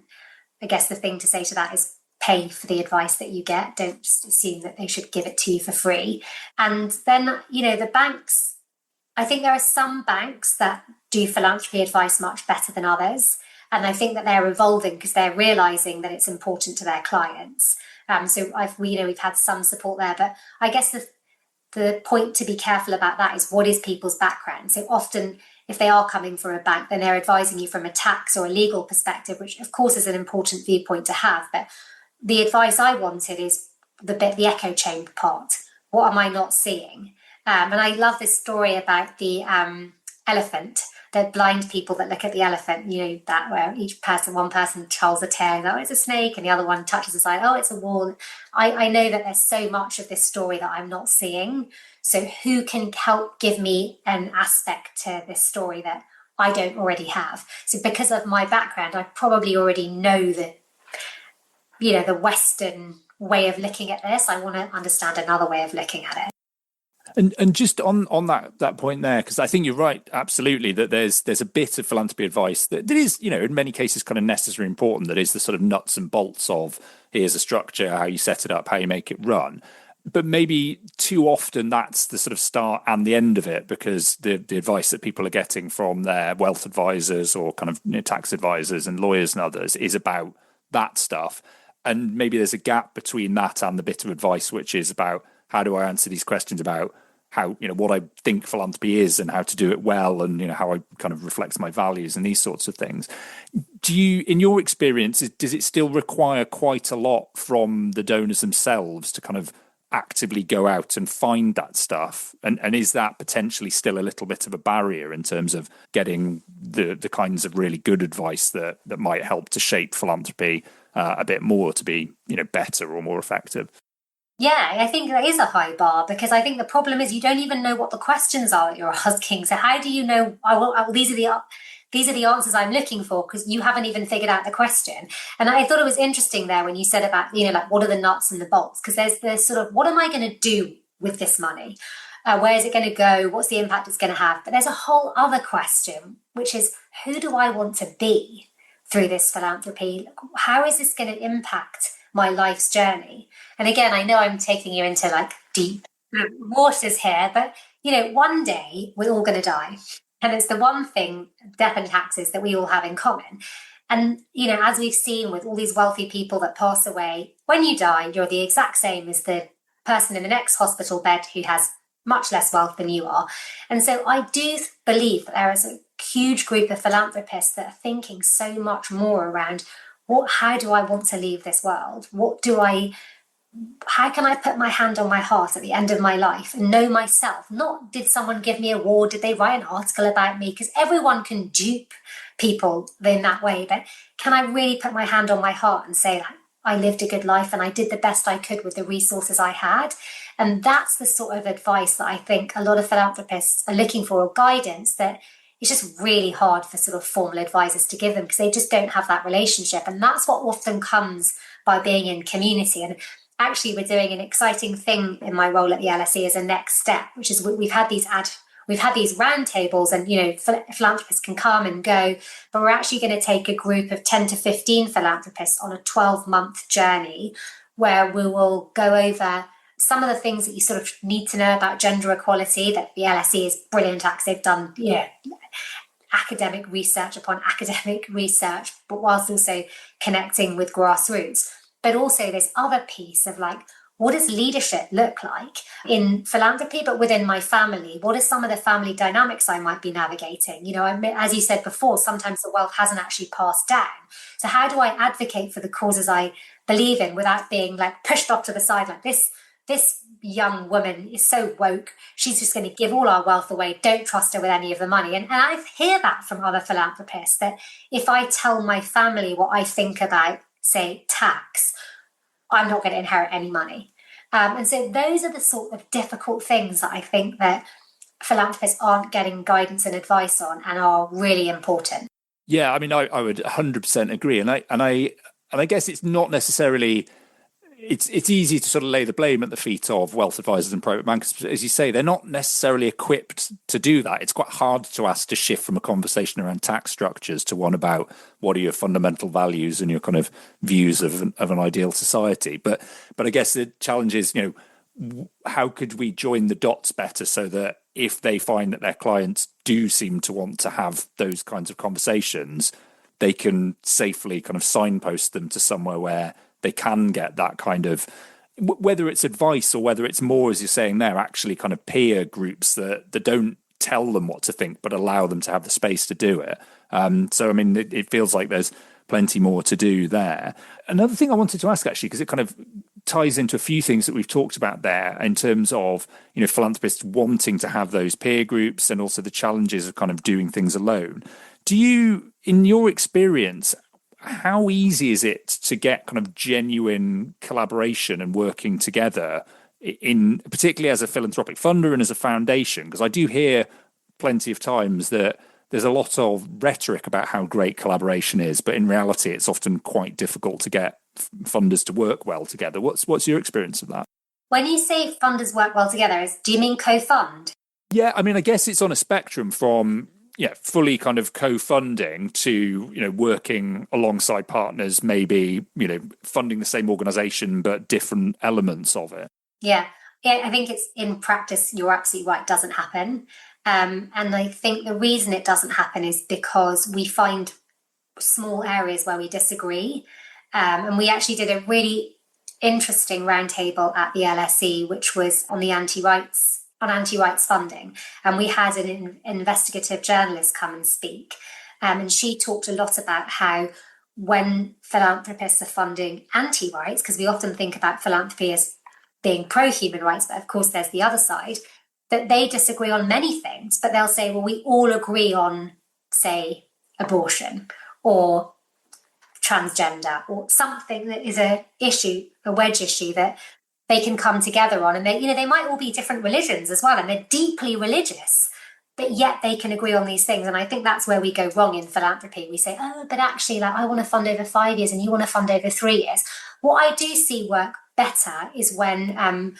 S2: I guess the thing to say to that is pay for the advice that you get. Don't just assume that they should give it to you for free. And then, the banks, I think there are some banks that do philanthropy advice much better than others. And I think that they're evolving because they're realizing that it's important to their clients. So we've had some support there. But I guess the point to be careful about that is, what is people's background? So often, if they are coming from a bank, then they're advising you from a tax or a legal perspective, which of course is an important viewpoint to have. But the advice I wanted is the echo chamber part. What am I not seeing? And I love this story about the elephant, the blind people that look at the elephant, that where one person holds a tail, oh, it's a snake, and the other one touches the side, oh, it's a wall. I know that there's so much of this story that I'm not seeing. So who can help give me an aspect to this story that I don't already have? So because of my background, I probably already know the Western way of looking at this. I want to understand another way of looking at it.
S1: And just on that point there, because I think you're right, absolutely, that there's a bit of philanthropy advice that is, in many cases kind of necessary, important, that is the sort of nuts and bolts of, here's a structure, how you set it up, how you make it run. But maybe too often that's the sort of start and the end of it, because the advice that people are getting from their wealth advisors or kind of tax advisors and lawyers and others is about that stuff. And maybe there's a gap between that and the bit of advice which is about, how do I answer these questions about how, what I think philanthropy is and how to do it well, and, how I kind of reflects my values and these sorts of things. Do you, in your experience, does it still require quite a lot from the donors themselves to kind of actively go out and find that stuff? And is that potentially still a little bit of a barrier in terms of getting the kinds of really good advice that might help to shape philanthropy a bit more to be, better or more effective?
S2: Yeah, I think that is a high bar, because I think the problem is you don't even know what the questions are that you're asking. So how do you know, these are the answers I'm looking for, because you haven't even figured out the question. And I thought it was interesting there when you said about, like, what are the nuts and the bolts? Because there's this sort of, what am I going to do with this money? Where is it going to go? What's the impact it's going to have? But there's a whole other question, which is, who do I want to be through this philanthropy? How is this going to impact my life's journey? And again, I know I'm taking you into like deep waters here, but one day we're all going to die. And it's the one thing, death and taxes, that we all have in common. And, as we've seen with all these wealthy people that pass away, when you die, you're the exact same as the person in the next hospital bed who has much less wealth than you are. And so I do believe that there is a huge group of philanthropists that are thinking so much more around, how do I want to leave this world? How can I put my hand on my heart at the end of my life and know myself? Not, did someone give me an award? Did they write an article about me? Because everyone can dupe people in that way, but can I really put my hand on my heart and say, I lived a good life and I did the best I could with the resources I had? And that's the sort of advice that I think a lot of philanthropists are looking for, or guidance that it's just really hard for sort of formal advisors to give them, because they just don't have that relationship. And that's what often comes by being in community. And actually, we're doing an exciting thing in my role at the LSE as a next step, which is we've had these roundtables, and philanthropists can come and go, but we're actually going to take a group of 10 to 15 philanthropists on a 12-month journey where we will go over some of the things that you sort of need to know about gender equality, that the LSE is brilliant at, because they've done academic research upon academic research, but whilst also connecting with grassroots. But also this other piece of what does leadership look like in philanthropy, but within my family? What are some of the family dynamics I might be navigating? As you said before, sometimes the wealth hasn't actually passed down. So how do I advocate for the causes I believe in without being pushed off to the side like this? This young woman is so woke, she's just going to give all our wealth away. Don't trust her with any of the money. And I hear that from other philanthropists, that if I tell my family what I think about, say, tax, I'm not going to inherit any money. And so those are the sort of difficult things that I think that philanthropists aren't getting guidance and advice on, and are really important.
S1: Yeah, I mean, I would 100% agree. And I guess it's not necessarily... It's easy to sort of lay the blame at the feet of wealth advisors and private bankers. As you say, they're not necessarily equipped to do that. It's quite hard to ask to shift from a conversation around tax structures to one about what are your fundamental values and your kind of views of an ideal society. But I guess the challenge is, how could we join the dots better so that if they find that their clients do seem to want to have those kinds of conversations, they can safely kind of signpost them to somewhere where they can get that kind of, whether it's advice or whether it's more, as you're saying there, actually kind of peer groups that don't tell them what to think, but allow them to have the space to do it. So, I mean, it feels like there's plenty more to do there. Another thing I wanted to ask, actually, because it kind of ties into a few things that we've talked about there in terms of, philanthropists wanting to have those peer groups and also the challenges of kind of doing things alone. Do you, in your experience, how easy is it to get kind of genuine collaboration and working together, in particularly as a philanthropic funder and as a foundation? Because I do hear plenty of times that there's a lot of rhetoric about how great collaboration is, but in reality, it's often quite difficult to get funders to work well together. What's your experience of that?
S2: When you say funders work well together, do you mean co-fund?
S1: Yeah, I mean, I guess it's on a spectrum from fully kind of co-funding to, working alongside partners, maybe, funding the same organization, but different elements of it.
S2: Yeah, I think it's in practice, you're absolutely right, doesn't happen. And I think the reason it doesn't happen is because we find small areas where we disagree. And we actually did a really interesting roundtable at the LSE, which was on the anti-rights funding. And we had an investigative journalist come and speak. And she talked a lot about how when philanthropists are funding anti-rights, because we often think about philanthropy as being pro-human rights, but of course there's the other side, that they disagree on many things, but they'll say, well, we all agree on, say, abortion or transgender or something that is a wedge issue that they can come together on. And they might all be different religions as well, and they're deeply religious, but yet they can agree on these things. And I think that's where we go wrong in philanthropy. We say, oh, but actually, I want to fund over 5 years and you want to fund over 3 years. What I do see work better is when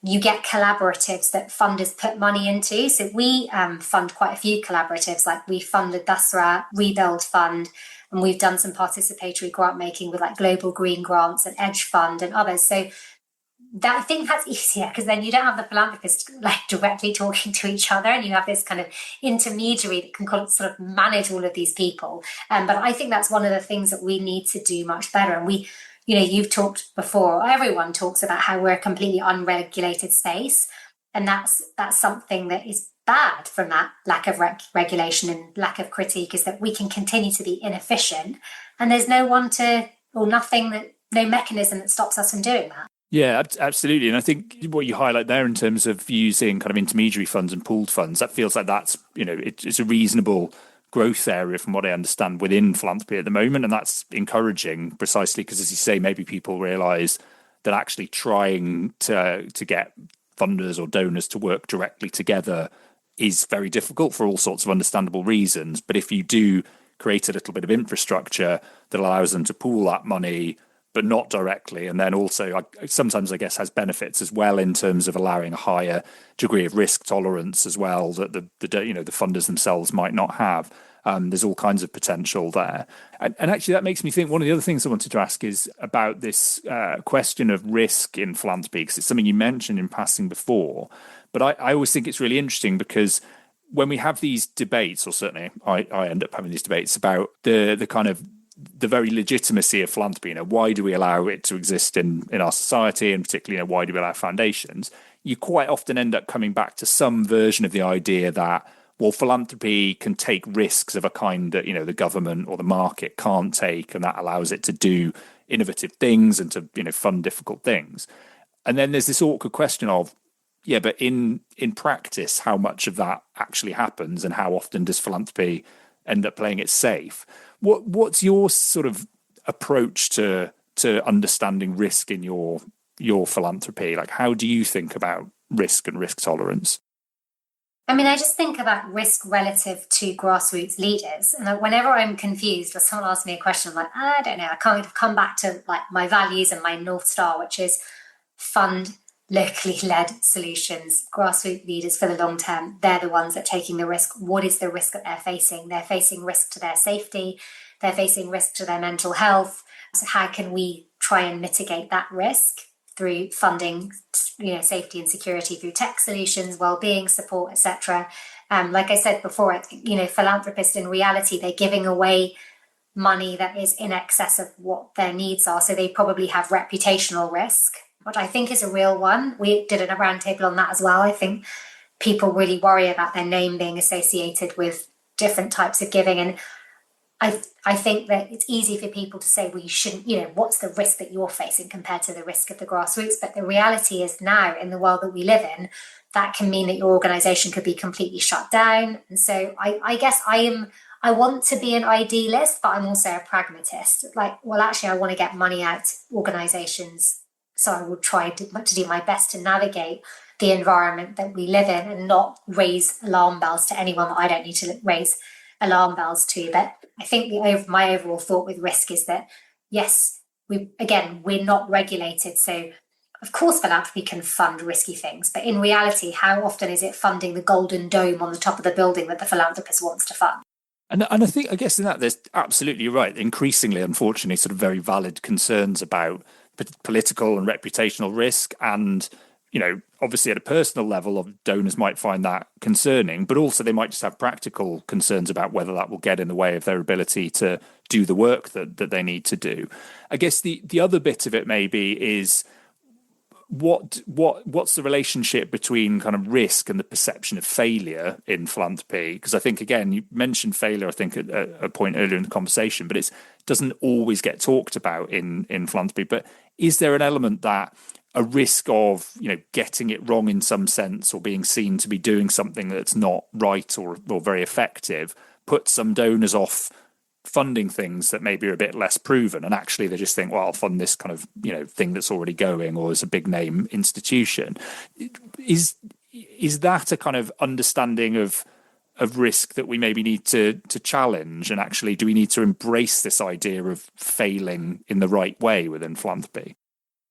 S2: you get collaboratives that funders put money into. So we fund quite a few collaboratives, like we funded Dasra Rebuild Fund, and we've done some participatory grant making with Global Green Grants and Edge Fund and others. So I think that's easier, because then you don't have the philanthropists directly talking to each other, and you have this kind of intermediary that can sort of manage all of these people. But I think that's one of the things that we need to do much better. And you've talked before, everyone talks about how we're a completely unregulated space. And that's something that is bad from that lack of regulation and lack of critique, is that we can continue to be inefficient. And there's no mechanism that stops us from doing that.
S1: Yeah, absolutely. And I think what you highlight there in terms of using kind of intermediary funds and pooled funds, that feels like that's, it's a reasonable growth area from what I understand within philanthropy at the moment. And that's encouraging precisely because, as you say, maybe people realise that actually trying to get funders or donors to work directly together is very difficult for all sorts of understandable reasons. But if you do create a little bit of infrastructure that allows them to pool that money, but not directly, and then also sometimes I guess has benefits as well in terms of allowing a higher degree of risk tolerance as well that the funders themselves might not have. There's all kinds of potential there. And actually that makes me think one of the other things I wanted to ask is about this question of risk in philanthropy, because it's something you mentioned in passing before. But I always think it's really interesting because when we have these debates, or certainly I end up having these debates about the kind of the very legitimacy of philanthropy, why do we allow it to exist in our society, and particularly, why do we allow foundations? You quite often end up coming back to some version of the idea that, well, philanthropy can take risks of a kind that, the government or the market can't take, and that allows it to do innovative things and to, fund difficult things. And then there's this awkward question of, yeah, but in practice, how much of that actually happens, and how often does philanthropy end up playing it safe? What's your sort of approach to understanding risk in your philanthropy? Like, how do you think about risk and risk tolerance?
S2: I mean, I just think about risk relative to grassroots leaders. And whenever I'm confused or someone asks me a question, I'm like, I don't know, I kind of come back to like my values and my North Star, which is fund locally led solutions. Grassroots leaders for the long term, they're the ones that are taking the risk. What is the risk that they're facing? They're facing risk to their safety. They're facing risk to their mental health. So how can we try and mitigate that risk through funding, safety and security through tech solutions, well-being support, etc. Like I said before, philanthropists in reality, they're giving away money that is in excess of what their needs are. So they probably have reputational risk, which I think is a real one. We did a roundtable on that as well. I think people really worry about their name being associated with different types of giving. And I think that it's easy for people to say, well, you shouldn't, what's the risk that you're facing compared to the risk of the grassroots? But the reality is now in the world that we live in, that can mean that your organization could be completely shut down. And so I guess I want to be an idealist, but I'm also a pragmatist. Like, well, actually, I want to get money out to organizations. So I will try to do my best to navigate the environment that we live in and not raise alarm bells to anyone that I don't need to raise alarm bells to. But I think my overall thought with risk is that, yes, we're not regulated. So of course, philanthropy can fund risky things. But in reality, how often is it funding the golden dome on the top of the building that the philanthropist wants to fund?
S1: And I guess in that, there's absolutely right. Increasingly, unfortunately, sort of very valid concerns about political and reputational risk. And, obviously at a personal level, donors might find that concerning, but also they might just have practical concerns about whether that will get in the way of their ability to do the work that they need to do. I guess the other bit of it maybe is what's the relationship between kind of risk and the perception of failure in philanthropy? Because I think, again, you mentioned failure, I think, at a point earlier in the conversation, but it doesn't always get talked about in philanthropy. But is there an element that a risk of, getting it wrong in some sense, or being seen to be doing something that's not right or very effective, puts some donors off funding things that maybe are a bit less proven, and actually they just think, well, I'll fund this kind of thing that's already going, or is a big name institution? Is that a kind of understanding of risk that we maybe need to challenge? And actually, do we need to embrace this idea of failing in the right way within philanthropy?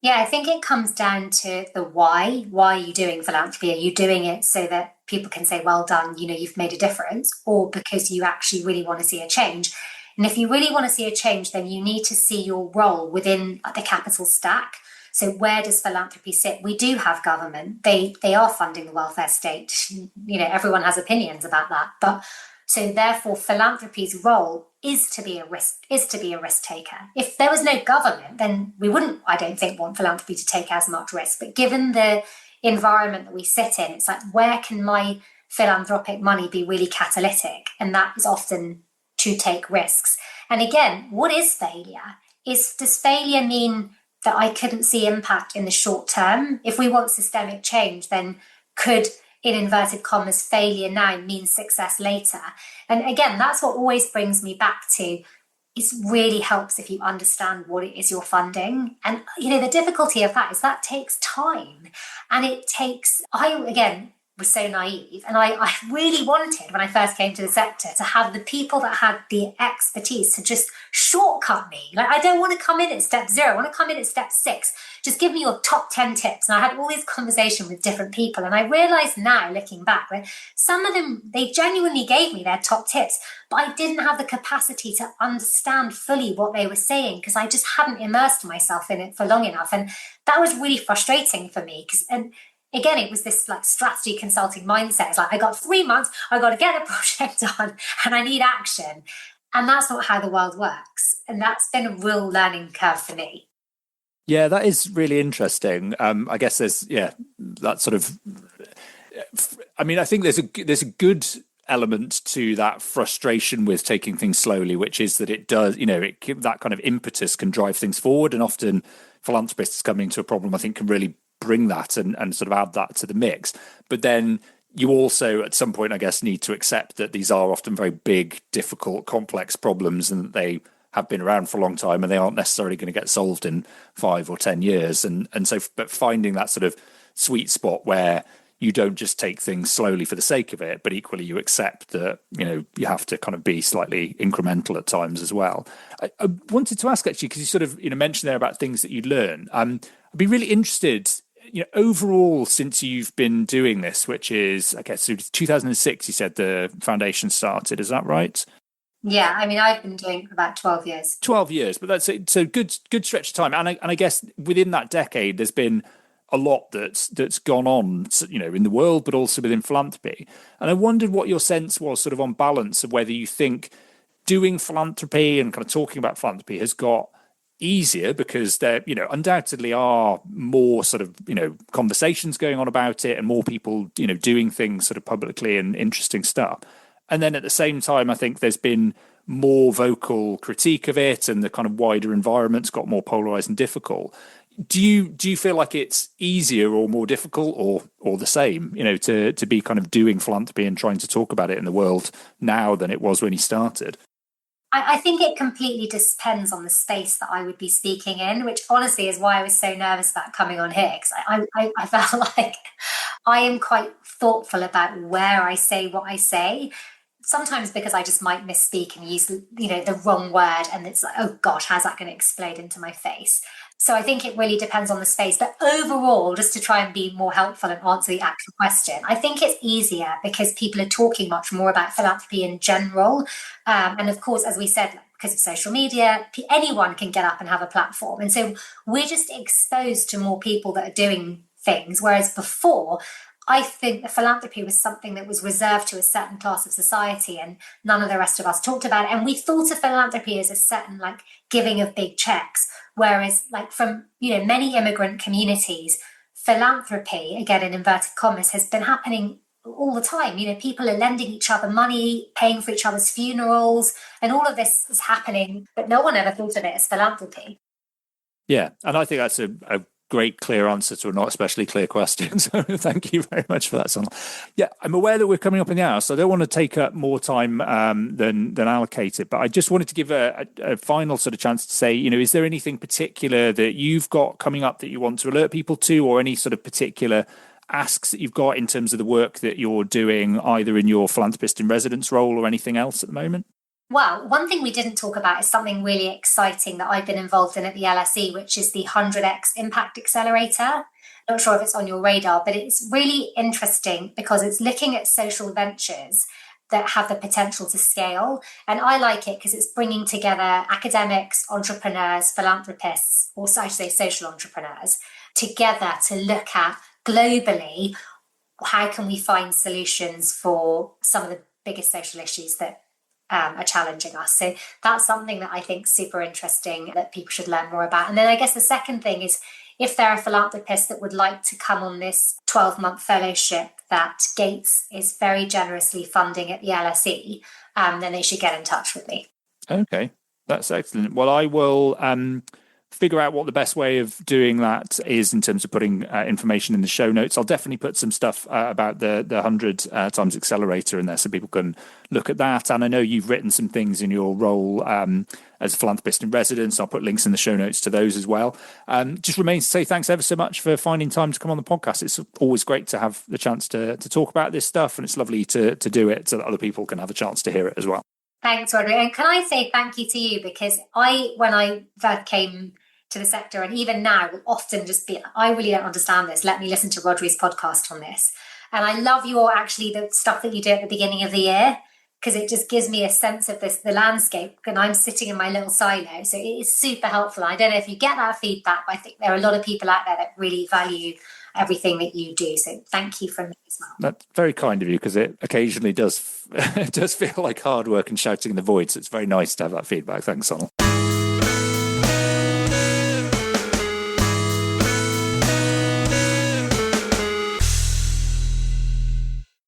S2: Yeah, I think it comes down to the why. Why are you doing philanthropy? Are you doing it so that people can say, well done, you've made a difference, or because you actually really want to see a change? And if you really want to see a change, then you need to see your role within the capital stack. So where does philanthropy sit? We do have government. They are funding the welfare state. Everyone has opinions about that. But so therefore, philanthropy's role is to be a risk taker. If there was no government, then we wouldn't, I don't think, want philanthropy to take as much risk. But given the environment that we sit in, it's like, where can my philanthropic money be really catalytic? And that is often to take risks. And again, what is failure? Does failure mean that I couldn't see impact in the short term? If we want systemic change, then could in inverted commas, failure now means success later. And again, that's what always brings me back to, it really helps if you understand what it is you're funding. And, the difficulty of that is that takes time. And I was so naive. And I really wanted, when I first came to the sector, to have the people that had the expertise to just shortcut me. Like, I don't want to come in at step 0. I want to come in at step 6. Just give me your top 10 tips. And I had all these conversations with different people. And I realized now, looking back, that some of them, they genuinely gave me their top tips, but I didn't have the capacity to understand fully what they were saying because I just hadn't immersed myself in it for long enough. And that was really frustrating for me and again, it was this like strategy consulting mindset. It's like, I got 3 months, I got to get a project done and I need action. And that's not how the world works. And that's been a real learning curve for me.
S1: Yeah, that is really interesting. I guess there's, that sort of, I think there's a good element to that frustration with taking things slowly, which is that it does, that kind of impetus can drive things forward. And often philanthropists coming to a problem, I think, can really bring that and sort of add that to the mix. But then you also at some point, I guess, need to accept that these are often very big, difficult, complex problems and that they have been around for a long time and they aren't necessarily going to get solved in 5 or 10 years. And so, but finding that sort of sweet spot where you don't just take things slowly for the sake of it, but equally you accept that, you have to kind of be slightly incremental at times as well. I wanted to ask actually, because you sort of, mentioned there about things that you'd learn. I'd be really interested, overall, since you've been doing this, which is, I guess, 2006, you said the foundation started. Is that right?
S2: Yeah, I've been doing it for about 12 years.
S1: 12 years, but that's so good stretch of time. And I guess within that decade, there's been a lot that's gone on, in the world, but also within philanthropy. And I wondered what your sense was sort of on balance of whether you think doing philanthropy and kind of talking about philanthropy has got easier because there, undoubtedly are more sort of, conversations going on about it and more people, doing things sort of publicly and interesting stuff. And then at the same time, I think there's been more vocal critique of it and the kind of wider environment's got more polarized and difficult. Do you feel like it's easier or more difficult or the same, to be kind of doing philanthropy and trying to talk about it in the world now than it was when you started?
S2: I think it completely depends on the space that I would be speaking in, which honestly is why I was so nervous about coming on here, because I felt like I am quite thoughtful about where I say what I say. Sometimes because I just might misspeak and use, the wrong word, and it's like, oh gosh, how's that going to explode into my face? So I think it really depends on the space. But overall, just to try and be more helpful and answer the actual question, I think it's easier because people are talking much more about philanthropy in general. And of course, as we said, because of social media, anyone can get up and have a platform. And so we're just exposed to more people that are doing things. Whereas before, I think the philanthropy was something that was reserved to a certain class of society and none of the rest of us talked about it. And we thought of philanthropy as a certain like giving of big checks. Whereas like from, many immigrant communities, philanthropy, again, in inverted commas, has been happening all the time. People are lending each other money, paying for each other's funerals, and all of this is happening, but no one ever thought of it as philanthropy.
S1: Yeah. And I think that's a great, clear answer to a not especially clear question. So thank you very much for that, Sonal. Yeah, I'm aware that we're coming up in the hour, so I don't want to take up more time than allocated, but I just wanted to give a final sort of chance to say, is there anything particular that you've got coming up that you want to alert people to, or any sort of particular asks that you've got in terms of the work that you're doing, either in your Philanthropist in Residence role or anything else at the moment?
S2: Well, one thing we didn't talk about is something really exciting that I've been involved in at the LSE, which is the 100x Impact Accelerator. Not sure if it's on your radar, but it's really interesting because it's looking at social ventures that have the potential to scale. And I like it because it's bringing together academics, entrepreneurs, philanthropists, or I should say social entrepreneurs, together to look at globally, how can we find solutions for some of the biggest social issues that are challenging us. So that's something that I think is super interesting that people should learn more about. And then I guess the second thing is, if there are philanthropists that would like to come on this 12-month fellowship that Gates is very generously funding at the LSE, then they should get in touch with me.
S1: Okay, that's excellent. Well, I will figure out what the best way of doing that is in terms of putting information in the show notes. I'll definitely put some stuff about the 100 times accelerator in there so people can look at that. And I know you've written some things in your role as a philanthropist in residence. I'll put links in the show notes to those as well. Just remains to say thanks ever so much for finding time to come on the podcast. It's always great to have the chance to talk about this stuff, and it's lovely to do it so that other people can have a chance to hear it as well.
S2: Thanks, Rodri. And can I say thank you to you, because when I first came to the sector, and even now, will often just be, I really don't understand this. Let me listen to Rodri's podcast on this. And I love the stuff that you do at the beginning of the year, because it just gives me a sense of the landscape, and I'm sitting in my little silo. So it is super helpful. I don't know if you get that feedback, but I think there are a lot of people out there that really value everything that you do. So thank you from me as well.
S1: That's very kind of you, because it occasionally does feel like hard work and shouting in the void. So it's very nice to have that feedback. Thanks, Sonal.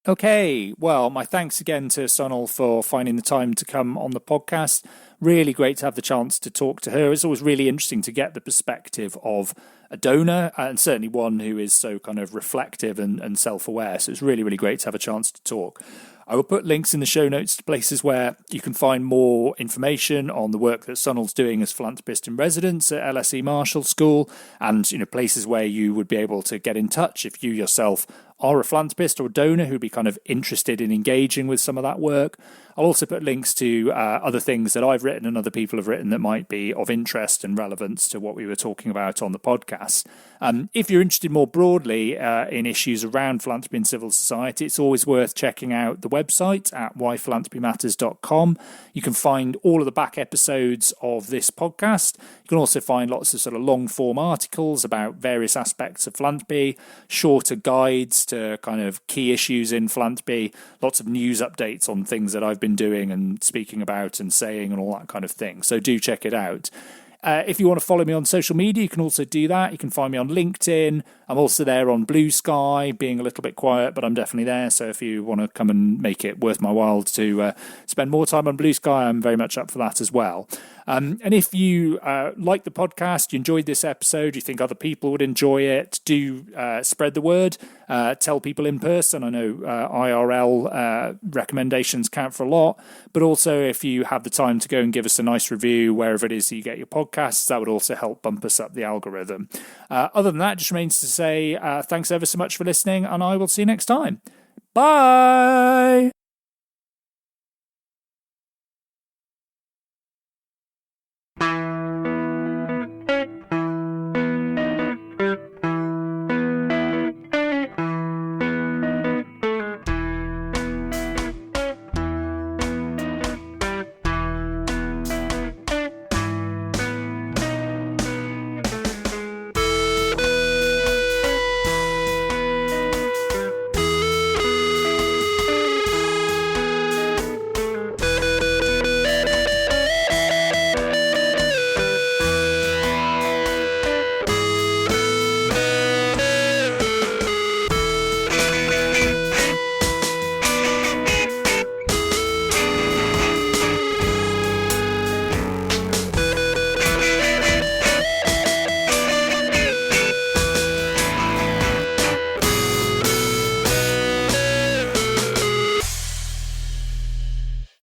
S1: Okay, well, my thanks again to Sonal for finding the time to come on the podcast. Really great to have the chance to talk to her. It's always really interesting to get the perspective of a donor, and certainly one who is so kind of reflective and self-aware. So it's really, really great to have a chance to talk. I will put links in the show notes to places where you can find more information on the work that Sonal's doing as Philanthropist in Residence at LSE Marshall School, and places where you would be able to get in touch if you yourself are a philanthropist or a donor who'd be kind of interested in engaging with some of that work. I'll also put links to other things that I've written and other people have written that might be of interest and relevance to what we were talking about on the podcast. If you're interested more broadly in issues around philanthropy and civil society, it's always worth checking out the website at whyphilanthropymatters.com. You can find all of the back episodes of this podcast. You can also find lots of sort of long-form articles about various aspects of philanthropy, shorter guides to kind of key issues in philanthropy, lots of news updates on things that I've been doing and speaking about and saying and all that kind of thing. So do check it out. If you want to follow me on social media, you can also do that. You can find me on LinkedIn. I'm also there on Blue Sky, being a little bit quiet, but I'm definitely there. So if you want to come and make it worth my while to spend more time on Blue Sky, I'm very much up for that as well. And if you like the podcast, you enjoyed this episode, you think other people would enjoy it, do spread the word, tell people in person. I know IRL recommendations count for a lot, but also if you have the time to go and give us a nice review wherever it is that you get your podcasts, that would also help bump us up the algorithm. Other than that, just remains to say thanks ever so much for listening, and I will see you next time. Bye!